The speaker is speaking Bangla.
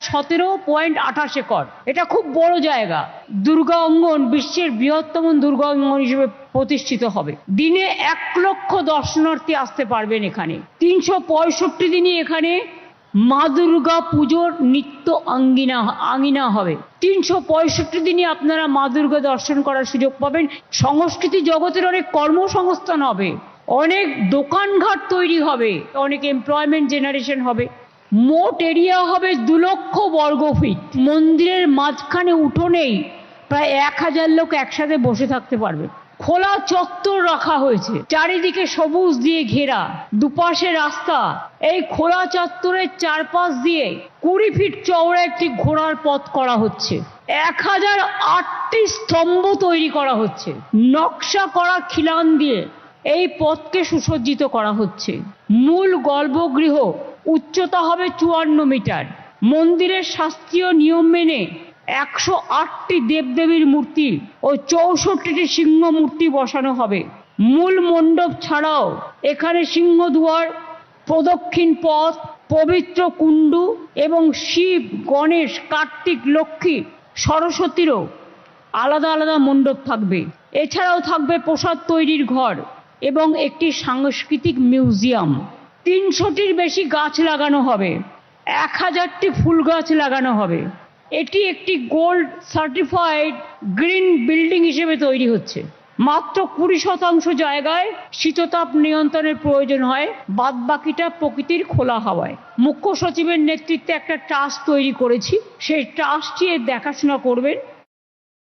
17.28 একর। এটা খুব বড় জায়গা। দুর্গা অঙ্গন বিশ্বের বৃহত্তম দুর্গা অঙ্গন হিসেবে প্রতিষ্ঠিত হবে। দিনে 1 লক্ষ দর্শনার্থী আসতে পারবেন এখানে। 365 দিনই এখানে মা দুর্গা পুজোর নিত্য আঙ্গিনা হবে। 365 দিনই আপনারা মা দুর্গা দর্শন করার সুযোগ পাবেন। সংস্কৃতি জগতের অনেক কর্মসংস্থান হবে, অনেক দোকানঘাট তৈরি হবে, অনেক এমপ্লয়মেন্ট জেনারেশন হবে। মোট এরিয়া হবে 2 লক্ষ বর্গ ফিট। মন্দিরের মাঝখানে উঠোনেই প্রায় 1000 লোক একসাথে বসে থাকতে পারবে। খোলা চত্বর রাখা হয়েছে, চারিদিকে সবুজ দিয়ে ঘেরা, দুপাশে রাস্তা। এই খোলা চত্বরের চারপাশ দিয়ে 20 ফিট চওড়া একটি ঘোড়ার পথ করা হচ্ছে। 1008টি স্তম্ভ তৈরি করা হচ্ছে। নকশা করা খিলান দিয়ে এই পথকে সুসজ্জিত করা হচ্ছে। মূল গর্ভগৃহ উচ্চতা হবে 54 মিটার। মন্দিরের শাস্ত্রীয় নিয়ম মেনে 108টি দেবদেবীর মূর্তি ও 64টি সিংহ মূর্তি বসানো হবে। মূল মণ্ডপ ছাড়াও এখানে সিংহদুয়ার, প্রদক্ষিণ পথ, পবিত্র কুণ্ডু এবং শিব, গণেশ, কার্তিক, লক্ষ্মী, সরস্বতীরও আলাদা আলাদা মণ্ডপ থাকবে। এছাড়াও থাকবে প্রসাদ তৈরির ঘর এবং একটি সাংস্কৃতিক মিউজিয়াম। 300টির বেশি গাছ লাগানো হবে, 1000টি ফুল গাছ লাগানো হবে। এটি একটি গোল্ড সার্টিফাইড গ্রিন বিল্ডিং হিসেবে তৈরি হচ্ছে। মাত্র 20% জায়গায় শীততাপ নিয়ন্ত্রণের প্রয়োজন হয়, বাদবাকিটা প্রকৃতির খোলা হাওয়ায়। মুখ্য সচিবের নেতৃত্বে একটা ট্রাস্ট তৈরি করেছি, সেই ট্রাস্টটি এর দেখাশোনা করবেন